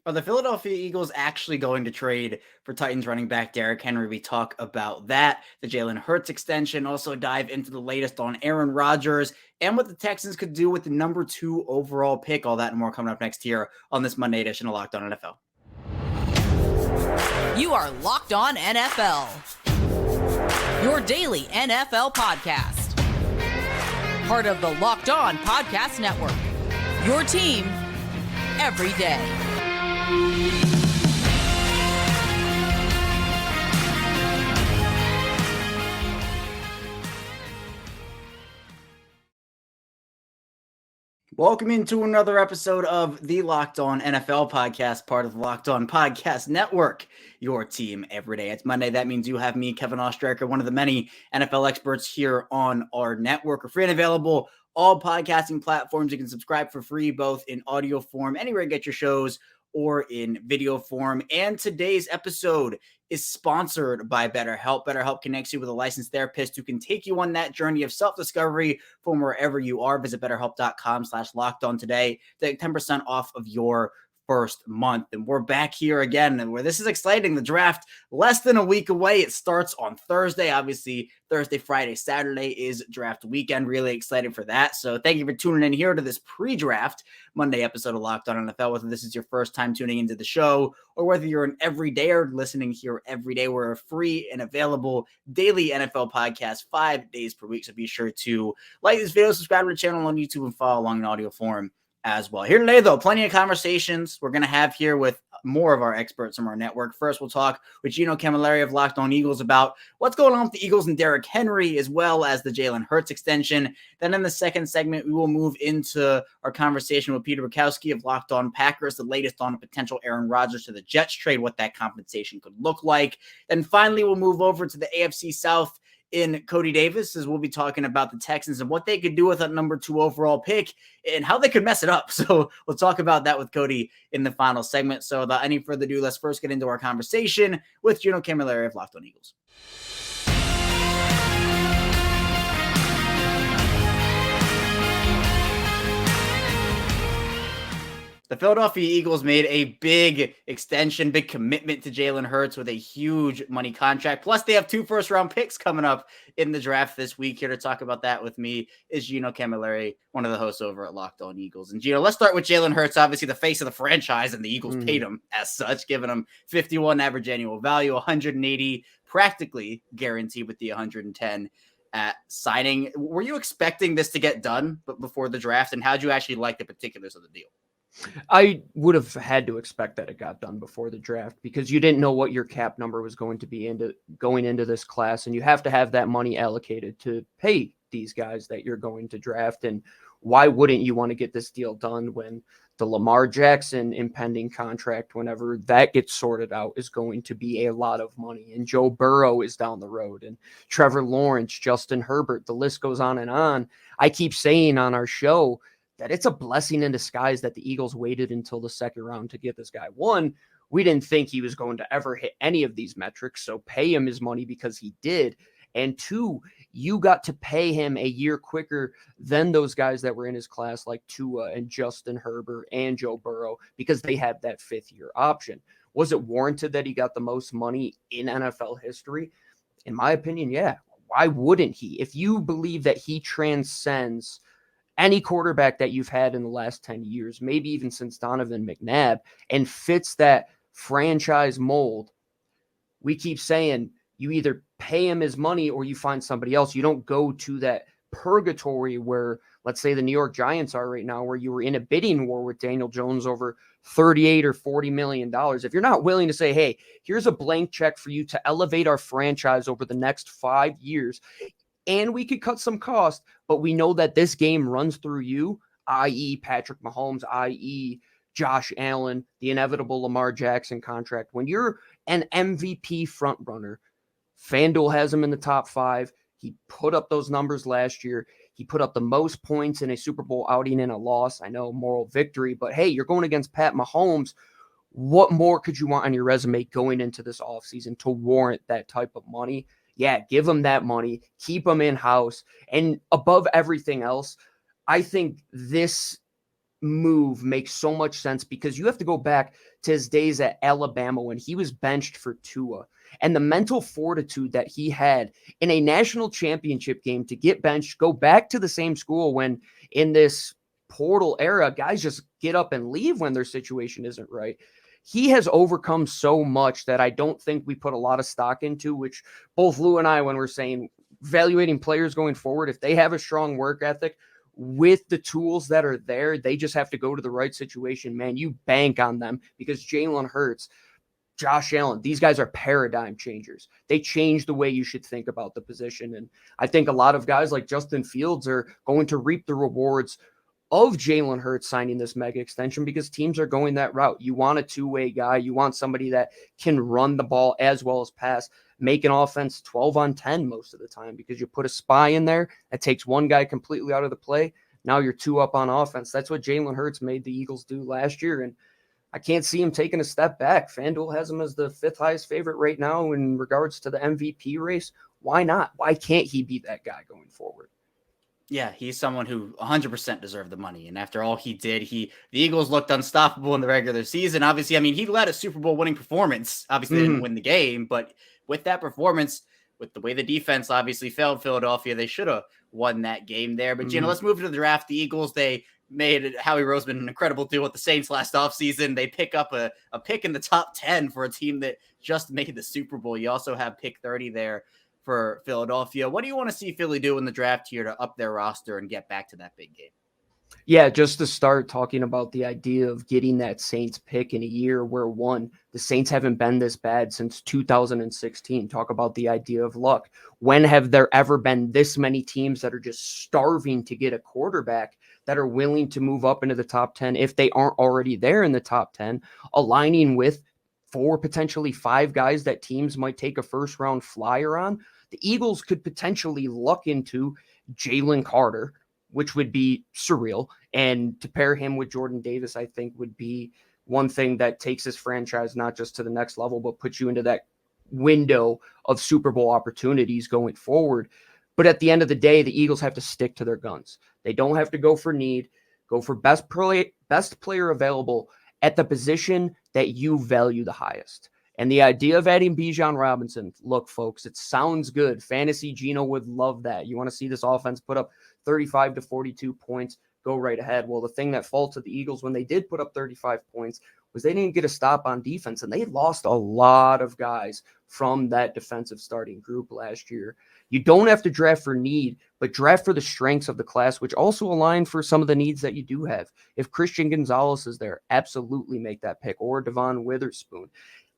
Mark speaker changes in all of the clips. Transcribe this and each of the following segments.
Speaker 1: Are the Philadelphia Eagles actually going to trade for Titans running back Derrick Henry? We talk about that, the Jalen Hurts extension, also dive into the latest on Aaron Rodgers and what the Texans could do with the number 2 overall pick. All that and more coming up next here on this Monday edition of Locked On NFL.
Speaker 2: You are Locked On NFL, your daily NFL podcast. Part of the Locked On Podcast Network, your team every day.
Speaker 1: Welcome into another episode of the Locked On NFL podcast, part of the Locked On Podcast Network, your team every day. It's Monday. That means you have me, Kevin Oestreicher, one of the many NFL experts here on our network. We're free and available all podcasting platforms. You can subscribe for free, both in audio form, anywhere you get your shows, or in video form. And today's episode is sponsored by BetterHelp. BetterHelp connects you with a licensed therapist who can take you on that journey of self-discovery from wherever you are. Visit BetterHelp.com/lockedon today. Take 10% off of your first month. And we're back here again, and where this is exciting. The draft less than a week away. It starts on Thursday. Obviously, Thursday, Friday, Saturday is draft weekend. Really excited for that. So thank you for tuning in here to this pre-draft Monday episode of Locked On NFL. Whether this is your first time tuning into the show or whether you're an everydayer listening here every day, we're a free and available daily NFL podcast 5 days per week. So be sure to like this video, subscribe to the channel on YouTube, and follow along in audio form as well. Here today, though, plenty of conversations we're going to have here with more of our experts from our network. First, we'll talk with Gino Cammilleri of Locked On Eagles about what's going on with the Eagles and Derrick Henry, as well as the Jalen Hurts extension. Then in the second segment, we will move into our conversation with Peter Bukowski of Locked On Packers, the latest on a potential Aaron Rodgers to the Jets trade, what that compensation could look like. Then finally, we'll move over to the AFC South in Cody Davis, as we'll be talking about the Texans and what they could do with that number 2 overall pick and how they could mess it up. So we'll talk about that with Cody in the final segment. So without any further ado, let's first get into our conversation with Gino Cammilleri of Locked On Eagles. The Philadelphia Eagles made a big extension, big commitment to Jalen Hurts with a huge money contract. Plus, they have 2 first-round picks coming up in the draft this week. Here to talk about that with me is Gino Cammilleri, one of the hosts over at Locked On Eagles. And Gino, let's start with Jalen Hurts, obviously the face of the franchise, and the Eagles paid him as such, giving him 51 average annual value, 180 practically guaranteed with the 110 at signing. Were you expecting this to get done before the draft, and how'd you actually like the particulars of the deal?
Speaker 3: I would have had to expect that it got done before the draft, because you didn't know what your cap number was going to be going into this class, and you have to have that money allocated to pay these guys that you're going to draft. And why wouldn't you want to get this deal done when the Lamar Jackson impending contract, whenever that gets sorted out, is going to be a lot of money, and Joe Burrow is down the road, and Trevor Lawrence, Justin Herbert, the list goes on and on. I keep saying on our show that it's a blessing in disguise that the Eagles waited until the second round to get this guy. One, we didn't think he was going to ever hit any of these metrics, so pay him his money because he did. And two, you got to pay him a year quicker than those guys that were in his class, like Tua and Justin Herbert and Joe Burrow, because they had that 5th-year option. Was it warranted that he got the most money in NFL history? In my opinion, yeah. Why wouldn't he? If you believe that he transcends any quarterback that you've had in the last 10 years, maybe even since Donovan McNabb, and fits that franchise mold, we keep saying you either pay him his money or you find somebody else. You don't go to that purgatory where, let's say, the New York Giants are right now, where you were in a bidding war with Daniel Jones over $38 or $40 million. If you're not willing to say, hey, here's a blank check for you to elevate our franchise over the next 5 years, and we could cut some cost, but we know that this game runs through you, i.e. Patrick Mahomes, i.e. Josh Allen, the inevitable Lamar Jackson contract. When you're an MVP frontrunner, FanDuel has him in the top 5. He put up those numbers last year. He put up the most points in a Super Bowl outing in a loss. I know, moral victory, but hey, you're going against Pat Mahomes. What more could you want on your resume going into this offseason to warrant that type of money? Yeah, give him that money, keep him in-house. And above everything else, I think this move makes so much sense because you have to go back to his days at Alabama when he was benched for Tua, and the mental fortitude that he had in a national championship game to get benched, go back to the same school when in this portal era, guys just get up and leave when their situation isn't right. He has overcome so much that I don't think we put a lot of stock into, which both Lou and I, when we're saying evaluating players going forward, if they have a strong work ethic with the tools that are there, they just have to go to the right situation, man. You bank on them because Jalen Hurts, Josh Allen, these guys are paradigm changers. They change the way you should think about the position. And I think a lot of guys like Justin Fields are going to reap the rewards of Jalen Hurts signing this mega extension because teams are going that route. You want a two-way guy. You want somebody that can run the ball as well as pass, make an offense 12 on 10 most of the time because you put a spy in there that takes one guy completely out of the play. Now you're two up on offense. That's what Jalen Hurts made the Eagles do last year, and I can't see him taking a step back. FanDuel has him as the 5th highest favorite right now in regards to the MVP race. Why not? Why can't he be that guy going forward?
Speaker 1: Yeah, he's someone who 100% deserved the money. And after all he did, the Eagles looked unstoppable in the regular season. Obviously, I mean, he led a Super Bowl winning performance. Obviously, they didn't win the game, but with that performance, with the way the defense obviously failed Philadelphia, they should have won that game there. But, Gino, let's move to the draft. The Eagles, they made Howie Roseman an incredible deal with the Saints last offseason. They pick up a pick in the top 10 for a team that just made the Super Bowl. You also have pick 30 there for Philadelphia. What do you want to see Philly do in the draft here to up their roster and get back to that big game?
Speaker 3: Yeah, just to start talking about the idea of getting that Saints pick in a year where, one, the Saints haven't been this bad since 2016. Talk about the idea of luck. When have there ever been this many teams that are just starving to get a quarterback that are willing to move up into the top 10 if they aren't already there in the top 10, aligning with 4, potentially 5 guys that teams might take a first-round flyer on? The Eagles could potentially luck into Jalen Carter, which would be surreal. And to pair him with Jordan Davis, I think would be one thing that takes this franchise not just to the next level, but puts you into that window of Super Bowl opportunities going forward. But at the end of the day, the Eagles have to stick to their guns. They don't have to go for need, go for best player available at the position that you value the highest. And the idea of adding Bijan Robinson, look, folks, it sounds good. Fantasy Gino would love that. You want to see this offense put up 35 to 42 points, go right ahead. Well, the thing that faulted the Eagles when they did put up 35 points was they didn't get a stop on defense, and they lost a lot of guys from that defensive starting group last year. You don't have to draft for need, but draft for the strengths of the class, which also align for some of the needs that you do have. If Christian Gonzalez is there, absolutely make that pick, or Devon Witherspoon.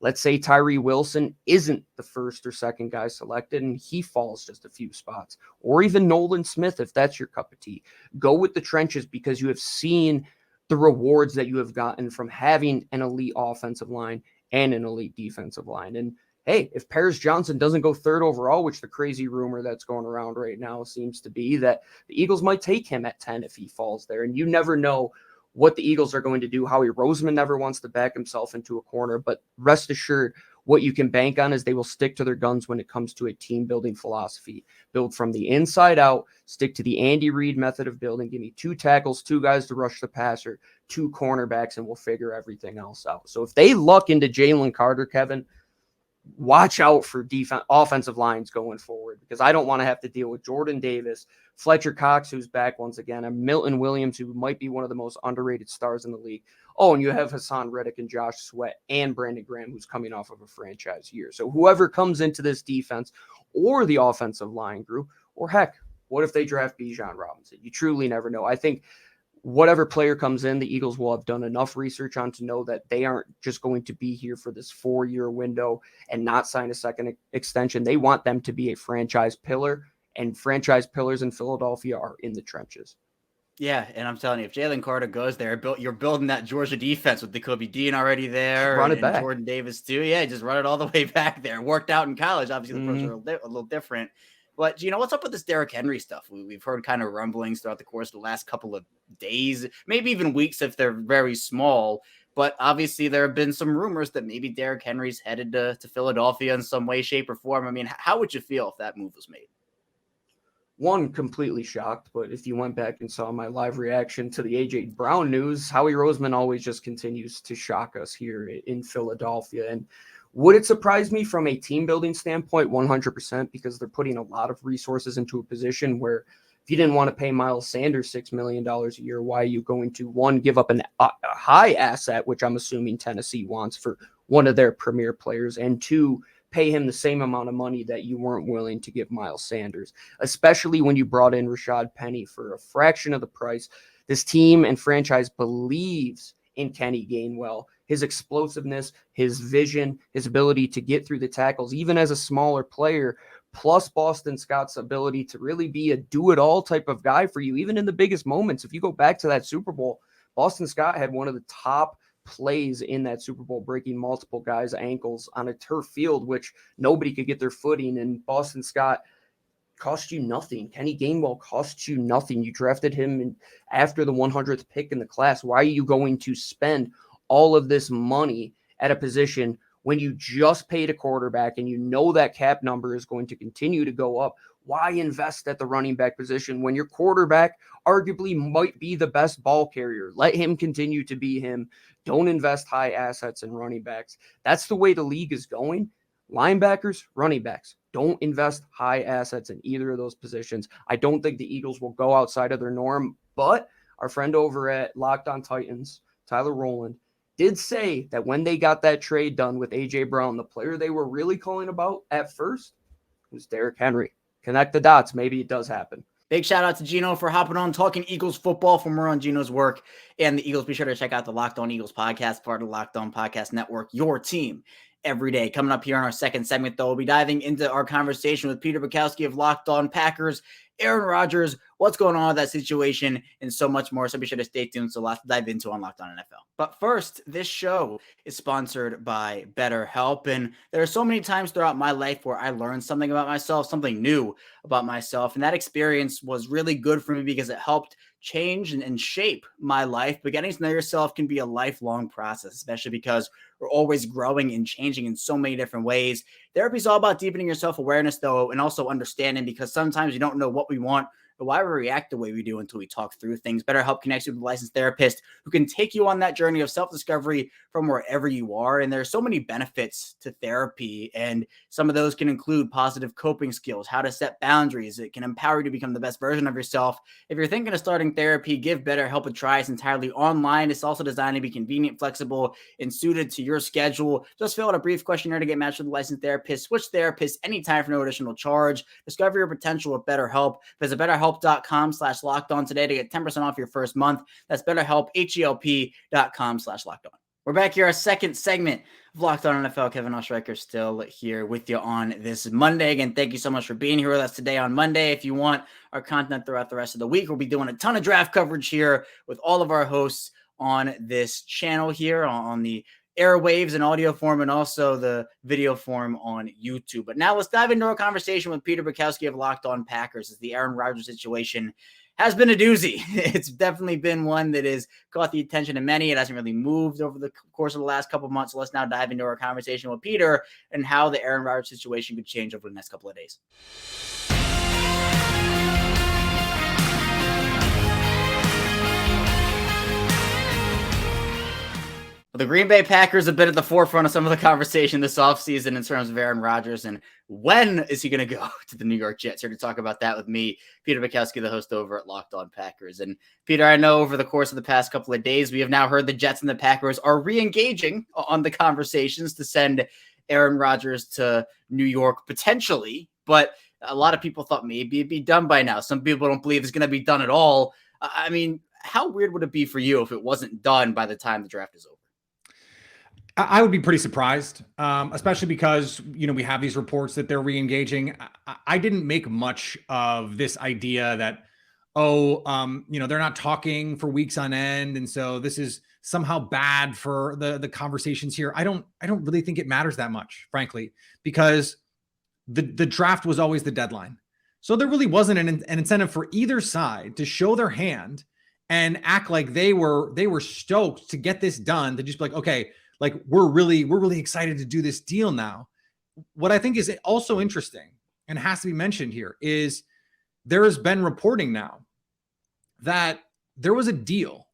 Speaker 3: Let's say Tyree Wilson isn't the first or second guy selected and he falls just a few spots, or even Nolan Smith, if that's your cup of tea. Go with the trenches because you have seen the rewards that you have gotten from having an elite offensive line and an elite defensive line. And hey, if Paris Johnson doesn't go 3rd overall, which the crazy rumor that's going around right now seems to be, that the Eagles might take him at 10 if he falls there. And you never know what the Eagles are going to do. Howie Roseman never wants to back himself into a corner, but rest assured, what you can bank on is they will stick to their guns when it comes to a team building philosophy. Build from the inside out, stick to the Andy Reid method of building. Give me 2 tackles, 2 guys to rush the passer, 2 cornerbacks, and we'll figure everything else out. So if they luck into Jalen Carter, Kevin, watch out for offensive lines going forward, because I don't want to have to deal with Jordan Davis, Fletcher Cox, who's back once again, and Milton Williams, who might be one of the most underrated stars in the league. Oh, and you have Hassan Reddick and Josh Sweat and Brandon Graham, who's coming off of a franchise year. So whoever comes into this defense or the offensive line group, or heck, what if they draft Bijan Robinson? You truly never know. I think whatever player comes in, the Eagles will have done enough research on to know that they aren't just going to be here for this 4-year window and not sign a second extension. They want them to be a franchise pillar, and franchise pillars in Philadelphia are in the trenches.
Speaker 1: Yeah, and I'm telling you, if Jalen Carter goes there, you're building that Georgia defense with Kobe Dean already there,
Speaker 3: run it
Speaker 1: and
Speaker 3: back.
Speaker 1: Jordan Davis too. Yeah, just run it all the way back there. Worked out in college. Obviously, the pros are a little different. But, what's up with this Derrick Henry stuff? We've heard kind of rumblings throughout the course of the last couple of days, maybe even weeks if they're very small. But obviously, there have been some rumors that maybe Derrick Henry's headed to Philadelphia in some way, shape, or form. I mean, how would you feel if that move was made?
Speaker 3: completely shocked, but if you went back and saw my live reaction to the A.J. Brown news, Howie Roseman always just continues to shock us here in Philadelphia. And would it surprise me from a team building standpoint? 100%, because they're putting a lot of resources into a position where if you didn't want to pay Miles Sanders $6 million a year, why are you going to, one, give up a high asset, which I'm assuming Tennessee wants for one of their premier players, and two, pay him the same amount of money that you weren't willing to give Miles Sanders, especially when you brought in Rashad Penny for a fraction of the price. This team and franchise believes in Kenny Gainwell, his explosiveness, his vision, his ability to get through the tackles, even as a smaller player, plus Boston Scott's ability to really be a do-it-all type of guy for you, even in the biggest moments. If you go back to that Super Bowl, Boston Scott had one of the top plays in that Super Bowl, breaking multiple guys' ankles on a turf field, which nobody could get their footing, and Boston Scott cost you nothing. Kenny Gainwell cost you nothing. You drafted him after the 100th pick in the class. Why are you going to spend all of this money at a position when you just paid a quarterback and you know that cap number is going to continue to go up? Why invest at the running back position when your quarterback arguably might be the best ball carrier? Let him continue to be him. Don't invest high assets in running backs. That's the way the league is going. Linebackers, running backs. Don't invest high assets in either of those positions. I don't think the Eagles will go outside of their norm, but our friend over at Locked On Titans, Tyler Rowland, did say that when they got that trade done with A.J. Brown, the player they were really calling about at first was Derrick Henry. Connect the dots. Maybe it does happen.
Speaker 1: Big shout out to Gino for hopping on talking Eagles football. For more on Gino's work and the Eagles, be sure to check out the Locked On Eagles podcast, part of the Locked On Podcast Network, your team every day. Coming up here in our second segment, though, we'll be diving into our conversation with Peter Bukowski of Locked On Packers, Aaron Rodgers, what's going on with that situation, and so much more. So be sure to stay tuned. So lots to dive into on Locked On NFL. But first, this show is sponsored by BetterHelp. And there are so many times throughout my life where I learned something about myself, something new about myself. And that experience was really good for me because it helped change and shape my life. But getting to know yourself can be a lifelong process, especially because we're always growing and changing in so many different ways. Therapy is all about deepening your self-awareness, though, and also understanding, because sometimes you don't know what we want or why we react the way we do until we talk through things. BetterHelp connects you with a licensed therapist who can take you on that journey of self-discovery from wherever you are. And there are so many benefits to therapy, and some of those can include positive coping skills, how to set boundaries. It can empower you to become the best version of yourself. If you're thinking of starting therapy, give BetterHelp a try. It's entirely online. It's also designed to be convenient, flexible, and suited to your schedule. Just fill out a brief questionnaire to get matched with a licensed therapist. Switch therapists anytime for no additional charge. Discover your potential with BetterHelp. Visit BetterHelp.com/lockedon today to get 10% off your first month. That's BetterHelp, HELP.com/lockedon. We're back here, our second segment of Locked On NFL. Kevin Oestreicher still here with you on this Monday. Again, thank you so much for being here with us today on Monday. If you want our content throughout the rest of the week, we'll be doing a ton of draft coverage here with all of our hosts on this channel here on the airwaves and audio form, and also the video form on YouTube. But now let's dive into our conversation with Peter Bukowski of Locked On Packers, as the Aaron Rodgers situation has been a doozy. It's definitely been one that has caught the attention of many. It hasn't really moved over the course of the last couple of months. So let's now dive into our conversation with Peter and how the Aaron Rodgers situation could change over the next couple of days. Well, the Green Bay Packers have been at the forefront of some of the conversation this offseason in terms of Aaron Rodgers and when is he going to go to the New York Jets. Here to talk about that with me, Peter Bukowski, the host over at Locked On Packers. And Peter, I know over the course of the past couple of days, we have now heard the Jets and the Packers are re-engaging on the conversations to send Aaron Rodgers to New York potentially, but a lot of people thought maybe it'd be done by now. Some people don't believe it's going to be done at all. I mean, how weird would it be for you if it wasn't done by the time the draft is over?
Speaker 4: I would be pretty surprised, especially because, we have these reports that they're re-engaging. I didn't make much of this idea that, they're not talking for weeks on end. And so this is somehow bad for the conversations here. I don't really think it matters that much, frankly, because the draft was always the deadline. So there really wasn't an incentive for either side to show their hand and act like they were stoked to get this done, to just be like, okay, like we're really excited to do this deal now. What I think is also interesting and has to be mentioned here is there has been reporting now that there was a deal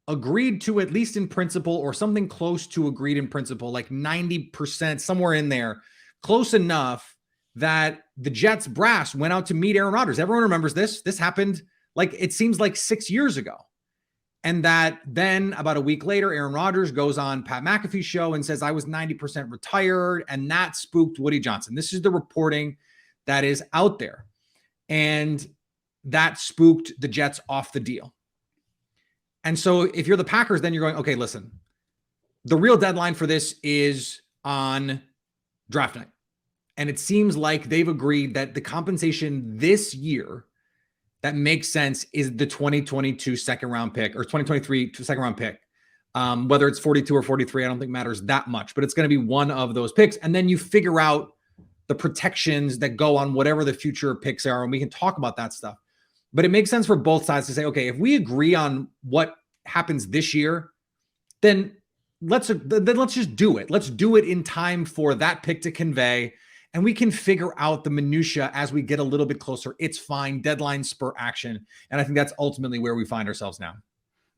Speaker 4: agreed to, at least in principle, or something close to agreed in principle, like 90%, somewhere in there, close enough that the Jets brass went out to meet Aaron Rodgers. Everyone remembers this. This happened, like, it seems like 6 years ago. And that then about a week later, Aaron Rodgers goes on Pat McAfee's show and says, I was 90% retired. And that spooked Woody Johnson. This is the reporting that is out there. And that spooked the Jets off the deal. And so if you're the Packers, then you're going, okay, listen, the real deadline for this is on draft night. And it seems like they've agreed that the compensation this year that makes sense is the 2022 second round pick, or 2023 second round pick. Whether it's 42 or 43, I don't think matters that much, but it's going to be one of those picks. And then you figure out the protections that go on whatever the future picks are. And we can talk about that stuff. But it makes sense for both sides to say, okay, if we agree on what happens this year, then let's just do it. Let's do it in time for that pick to convey. And we can figure out the minutia as we get a little bit closer. It's fine. Deadline spur action. And I think that's ultimately where we find ourselves now.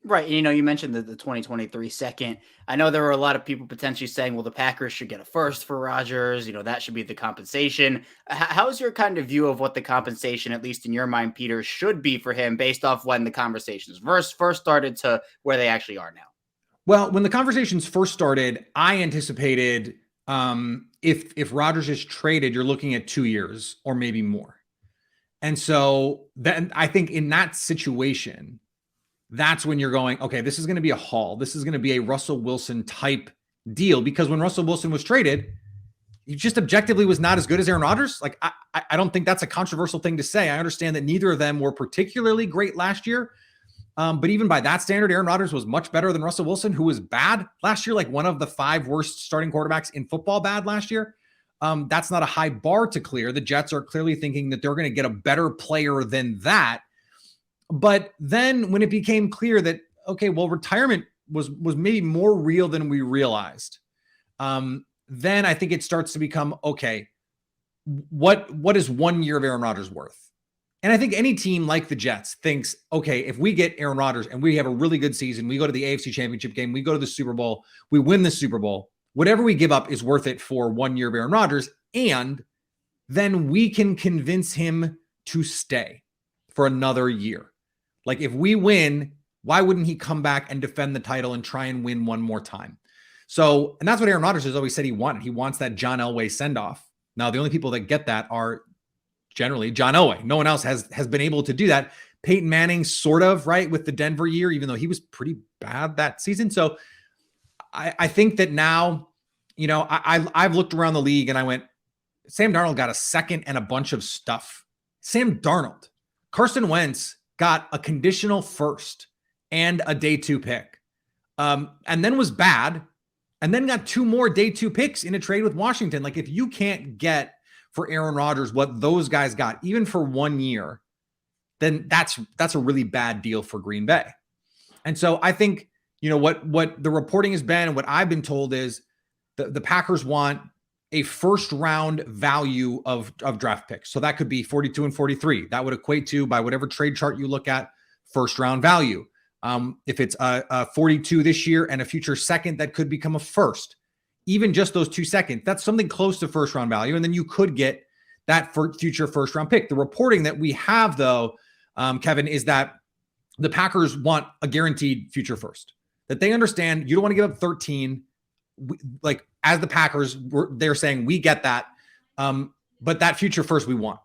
Speaker 1: Right. You know, you mentioned the 2023 second. I know there were a lot of people potentially saying, well, the Packers should get a first for Rodgers. You know, that should be the compensation. How's your kind of view of what the compensation, at least in your mind, Peter, should be for him based off when the conversations first started to where they actually are now?
Speaker 4: Well, when the conversations first started, I anticipated if Rodgers is traded, you're looking at 2 years or maybe more. And so then I think in that situation, that's when you're going, okay, this is going to be a haul. This is going to be a Russell Wilson type deal, because when Russell Wilson was traded, he just objectively was not as good as Aaron Rodgers. Like, I don't think that's a controversial thing to say. I understand that neither of them were particularly great last year. But even by that standard, Aaron Rodgers was much better than Russell Wilson, who was bad last year, like one of the 5 worst starting quarterbacks in football bad last year. That's not a high bar to clear. The Jets are clearly thinking that they're going to get a better player than that. But then when it became clear that, okay, well, retirement was maybe more real than we realized, then I think it starts to become, okay, what is 1 year of Aaron Rodgers worth? And I think any team like the Jets thinks, okay, if we get Aaron Rodgers and we have a really good season, we go to the AFC Championship game, we go to the Super Bowl, we win the Super Bowl, whatever we give up is worth it for 1 year of Aaron Rodgers. And then we can convince him to stay for another year. Like, if we win, why wouldn't he come back and defend the title and try and win one more time? So, and that's what Aaron Rodgers has always said he wanted. He wants that John Elway send-off. Now, the only people that get that are generally John Elway. No one else has been able to do that. Peyton Manning, sort of, right, with the Denver year, even though he was pretty bad that season. So I think that now, you know, I've looked around the league and I went, Sam Darnold got a second and a bunch of stuff. Sam Darnold. Carson Wentz got a conditional first and a day 2 pick, and then was bad, and then got 2 more day 2 picks in a trade with Washington. Like, if you can't get for Aaron Rodgers what those guys got, even for 1 year, then that's a really bad deal for Green Bay. And so I think, you know, what the reporting has been and what I've been told is the Packers want a first round value of draft picks. So that could be 42 and 43. That would equate to, by whatever trade chart you look at, first round value. If it's a 42 this year and a future second, that could become a first. Even just those 2 seconds, that's something close to first round value. And then you could get that future first round pick. The reporting that we have, though, Kevin, is that the Packers want a guaranteed future first, that they understand you don't want to give up 13. Like, as the Packers, they're saying, we get that. But that future first we want,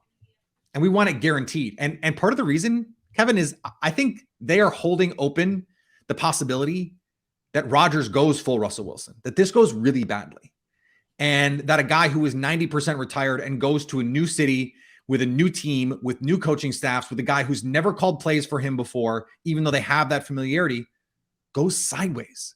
Speaker 4: and we want it guaranteed. And part of the reason, Kevin, is I think they are holding open the possibility that Rodgers goes full Russell Wilson, that this goes really badly, and that a guy who is 90% retired and goes to a new city with a new team, with new coaching staffs, with a guy who's never called plays for him before, even though they have that familiarity, goes sideways.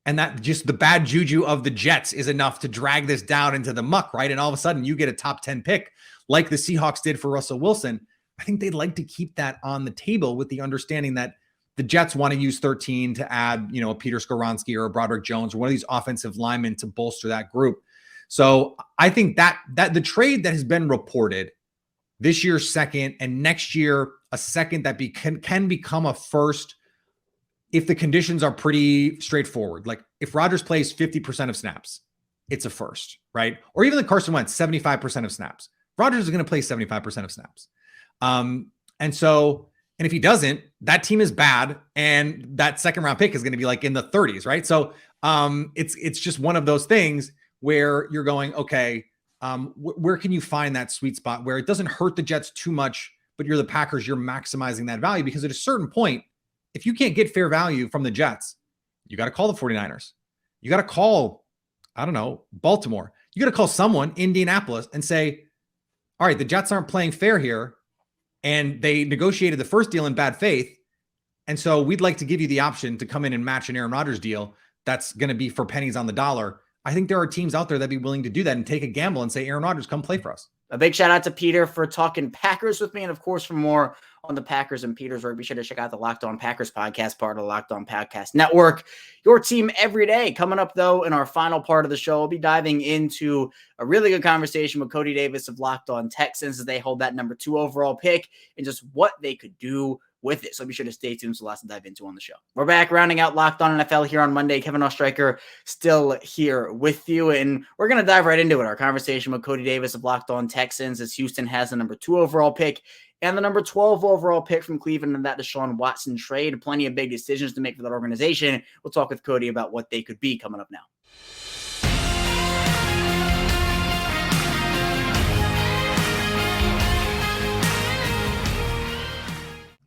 Speaker 4: And that just the bad juju of the Jets is enough to drag this down into the muck, right? And all of a sudden you get a top 10 pick like the Seahawks did for Russell Wilson. I think they'd like to keep that on the table, with the understanding that the Jets want to use 13 to add, you know, a Peter Skoronski or a Broderick Jones or one of these offensive linemen to bolster that group. So I think that the trade that has been reported this year second, and next year a second that can become a first if the conditions are pretty straightforward. Like if Rodgers plays 50% of snaps, it's a first, right? Or even like Carson Wentz, 75% of snaps. Rodgers is going to play 75% of snaps. And if he doesn't, that team is bad. And that second round pick is going to be like in the 30s, right? So it's just one of those things where you're going, okay, where can you find that sweet spot where it doesn't hurt the Jets too much, but you're the Packers, you're maximizing that value? Because at a certain point, if you can't get fair value from the Jets, you got to call the 49ers. You got to call, I don't know, Baltimore. You got to call someone, Indianapolis, and say, all right, the Jets aren't playing fair here. And they negotiated the first deal in bad faith. And so we'd like to give you the option to come in and match an Aaron Rodgers deal that's going to be for pennies on the dollar. I think there are teams out there that'd be willing to do that and take a gamble and say, Aaron Rodgers, come play for us.
Speaker 1: A big shout out to Peter for talking Packers with me. And of course, for more on the Packers and Petersburg, be sure to check out the Locked On Packers podcast, part of the Locked On Podcast Network. Your team every day. Coming up, though, in our final part of the show, we'll be diving into a really good conversation with Cody Davis of Locked On Texans as they hold that number 2 overall pick and just what they could do with it. So be sure to stay tuned. So lots to dive into on the show. We're back rounding out Locked On NFL here on Monday. Kevin Oestreicher still here with you. And we're going to dive right into it. Our conversation with Cody Davis of Locked On Texans as Houston has the number 2 overall pick and the number 12 overall pick from Cleveland in that Deshaun Watson trade. Plenty of big decisions to make for that organization. We'll talk with Cody about what they could be coming up now.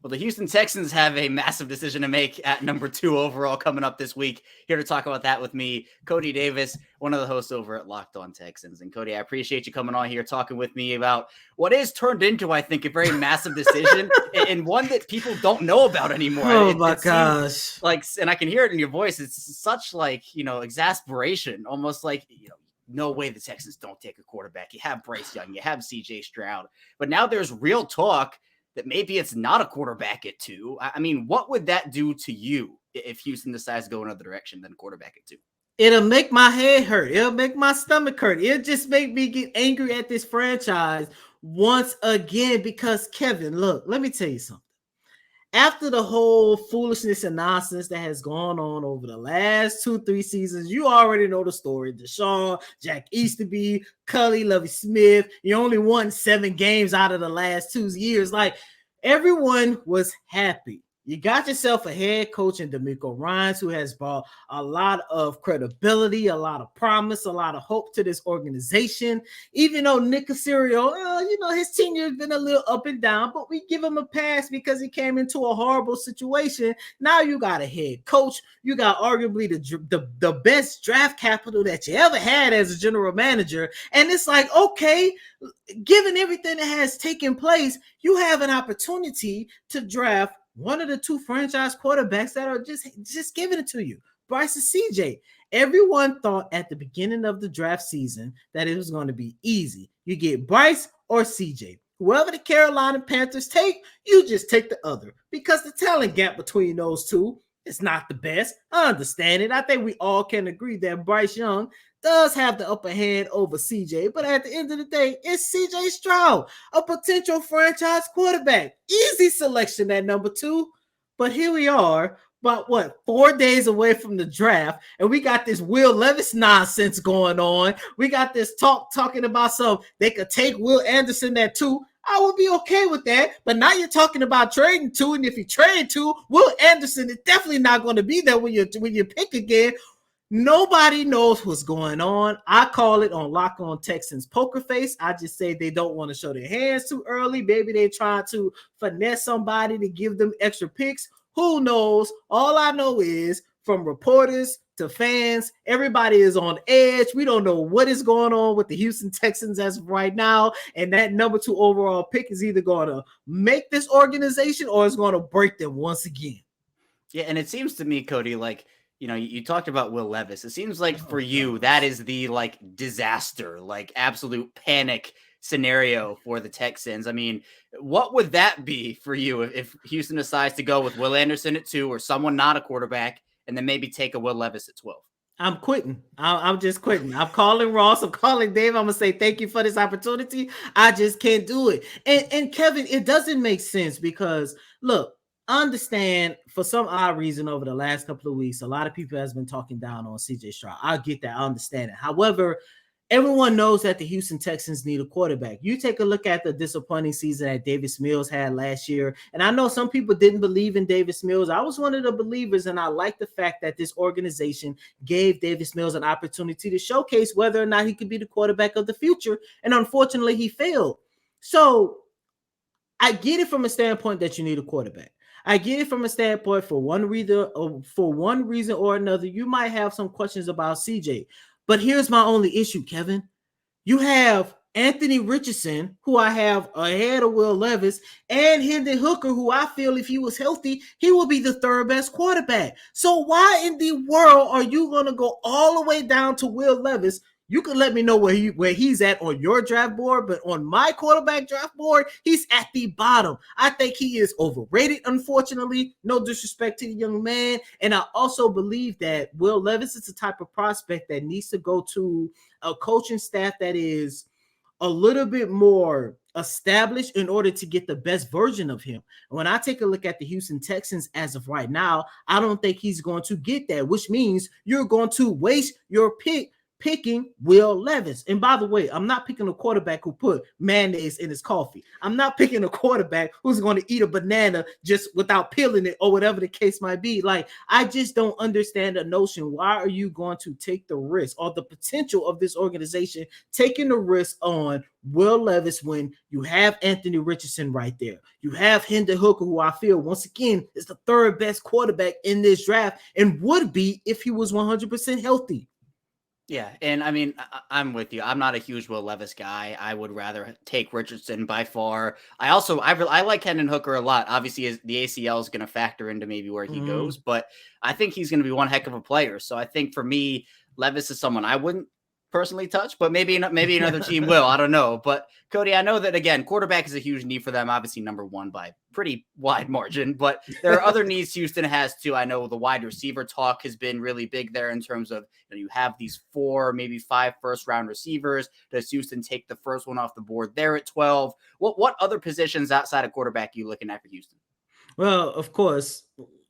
Speaker 1: Well, the Houston Texans have a massive decision to make at number 2 overall coming up this week. Here to talk about that with me, Cody Davis, one of the hosts over at Locked On Texans. And Cody, I appreciate you coming on here talking with me about what is turned into, I think, a very massive decision and one that people don't know about anymore.
Speaker 5: Oh my gosh.
Speaker 1: Like, and I can hear it in your voice. It's such exasperation, almost like, no way the Texans don't take a quarterback. You have Bryce Young, you have CJ Stroud, but now there's real talk that maybe it's not a quarterback at 2. I mean, what would that do to you if Houston decides to go another direction than quarterback at 2?
Speaker 5: It'll make my head hurt. It'll make my stomach hurt. It'll just make me get angry at this franchise once again because, Kevin, look, let me tell you something. After the whole foolishness and nonsense that has gone on over the last 2-3 seasons, you already know the story. Deshaun, Jack Easterby, Cully, Lovie Smith. You only won 7 games out of the last 2 years. Like, everyone was happy. You got yourself a head coach in DeMeco Ryans who has brought a lot of credibility, a lot of promise, a lot of hope to this organization. Even though Nick Caserio, his tenure has been a little up and down, but we give him a pass because he came into a horrible situation. Now you got a head coach. You got arguably the best draft capital that you ever had as a general manager. And it's like, okay, given everything that has taken place, you have an opportunity to draft one of the 2 franchise quarterbacks that are just giving it to you, Bryce and CJ. Everyone thought at the beginning of the draft season that it was going to be easy. You get Bryce or CJ. Whoever the Carolina Panthers take, you just take the other because the talent gap between those 2 is not the best. I understand it. I think we all can agree that Bryce Young does have the upper hand over CJ, but at the end of the day, it's CJ Stroud, a potential franchise quarterback. Easy selection at number 2, but here we are, about 4 days away from the draft, and we got this Will Levis nonsense going on. We got this talking about they could take Will Anderson at 2. I would be okay with that, but now you're talking about trading 2, and if you trade 2, Will Anderson is definitely not going to be there when you pick again. Nobody knows what's going on. I call it on Lock On Texans poker face. I just say they don't want to show their hands too early. Maybe they're trying to finesse somebody to give them extra picks. Who knows? All I know is from reporters to fans, everybody is on edge. We don't know what is going on with the Houston Texans as of right now. And that number 2 overall pick is either going to make this organization or it's going to break them once again.
Speaker 1: Yeah, and it seems to me, Cody, like, you talked about Will Levis. It seems like for you, that is the disaster, absolute panic scenario for the Texans. I mean, what would that be for you if Houston decides to go with Will Anderson at 2 or someone not a quarterback and then maybe take a Will Levis at 12?
Speaker 5: I'm quitting. I'm just quitting. I'm calling Ross. I'm calling Dave. I'm gonna say thank you for this opportunity. I just can't do it. And Kevin, it doesn't make sense because look, I understand for some odd reason over the last couple of weeks, a lot of people has been talking down on CJ Stroud. I get that. I understand it. However, everyone knows that the Houston Texans need a quarterback. You take a look at the disappointing season that Davis Mills had last year. And I know some people didn't believe in Davis Mills. I was one of the believers, and I like the fact that this organization gave Davis Mills an opportunity to showcase whether or not he could be the quarterback of the future. And unfortunately, he failed. So I get it from a standpoint that you need a quarterback. I get it from a standpoint for one reason or another, you might have some questions about CJ. But here's my only issue, Kevin. You have Anthony Richardson, who I have ahead of Will Levis, and Hendon Hooker, who I feel if he was healthy, he will be the third best quarterback. So why in the world are you going to go all the way down to Will Levis? You can let me know where he's at on your draft board, but on my quarterback draft board, he's at the bottom. I think he is overrated, unfortunately. No disrespect to the young man. And I also believe that Will Levis is the type of prospect that needs to go to a coaching staff that is a little bit more established in order to get the best version of him. When I take a look at the Houston Texans as of right now, I don't think he's going to get that, which means you're going to waste your picking Will Levis. And by the way, I'm not picking a quarterback who put mayonnaise in his coffee. I'm not picking a quarterback who's going to eat a banana just without peeling it or whatever the case might be. Like, I just don't understand the notion. Why are you going to take the risk or the potential of this organization taking the risk on Will Levis when you have Anthony Richardson right there? You have Hendon Hooker, who I feel once again is the third best quarterback in this draft and would be if he was 100% healthy.
Speaker 1: Yeah, and I mean, I'm with you. I'm not a huge Will Levis guy. I would rather take Richardson by far. I like Hendon Hooker a lot. Obviously, the ACL is going to factor into maybe where he goes, but I think he's going to be one heck of a player. So I think for me, Levis is someone I wouldn't personally touch, but maybe another team will. I don't know. But Cody, I know that again, quarterback is a huge need for them. Obviously, number one by pretty wide margin, but there are other needs Houston has too. I know the wide receiver talk has been really big there in terms of you have these 4, maybe 5 first-round receivers. Does Houston take the first one off the board there at 12? What other positions outside of quarterback are you looking at for Houston?
Speaker 5: Well, of course,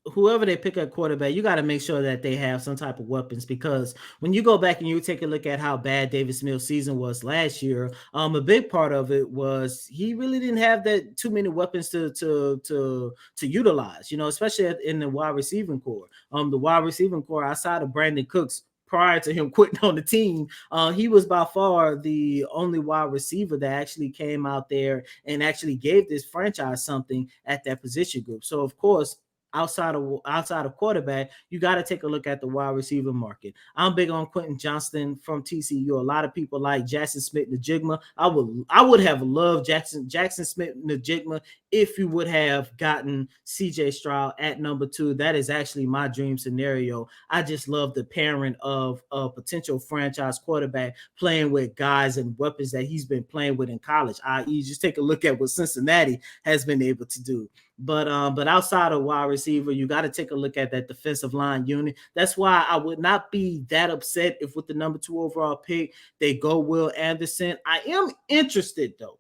Speaker 5: whoever they pick at quarterback, you got to make sure that they have some type of weapons, because when you go back and you take a look at how bad Davis Mills' season was last year, a big part of it was he really didn't have that too many weapons to utilize, especially in the wide receiving core. The wide receiving core outside of Brandon Cooks, prior to him quitting on the team, he was by far the only wide receiver that actually came out there and actually gave this franchise something at that position group. So, of course, outside of quarterback, you got to take a look at the wide receiver market. I'm big on Quentin Johnston from TCU. A lot of people like Jackson Smith-Njigba. I would have loved Jackson Smith-Njigba if you would have gotten CJ Stroud at number 2. That is actually my dream scenario. I just love the pairing of a potential franchise quarterback playing with guys and weapons that he's been playing with in college, i.e. just take a look at what Cincinnati has been able to do. But outside of wide receiver, you got to take a look at that defensive line unit. That's why I would not be that upset if with the number 2 overall pick, they go Will Anderson. I am interested, though,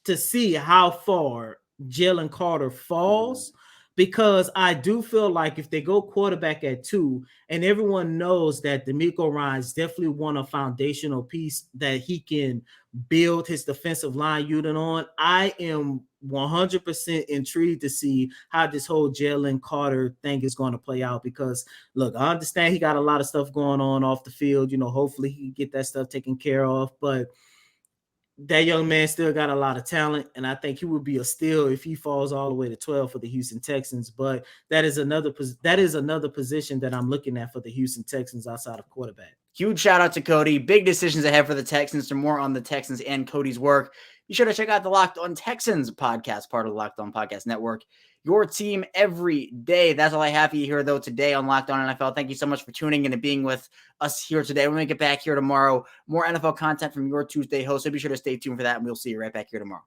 Speaker 5: to see how far Jalen Carter falls, because I do feel like if they go quarterback at 2, and everyone knows that DeMeco Ryans definitely want a foundational piece that he can build his defensive line unit on, I am 100% intrigued to see how this whole Jalen Carter thing is going to play out, because look, I understand he got a lot of stuff going on off the field. Hopefully he can get that stuff taken care of, but that young man still got a lot of talent, and I think he would be a steal if he falls all the way to 12 for the Houston Texans. But that is another position that I'm looking at for the Houston Texans outside of quarterback.
Speaker 1: Huge shout out to Cody. Big decisions ahead for the Texans. For more on the Texans and Cody's work, be sure to check out the Locked On Texans podcast, part of the Locked On Podcast Network. Your team every day. That's all I have for you here, though, today on Locked On NFL. Thank you so much for tuning in and being with us here today. We're going to get back here tomorrow. More NFL content from your Tuesday host, so be sure to stay tuned for that, and we'll see you right back here tomorrow.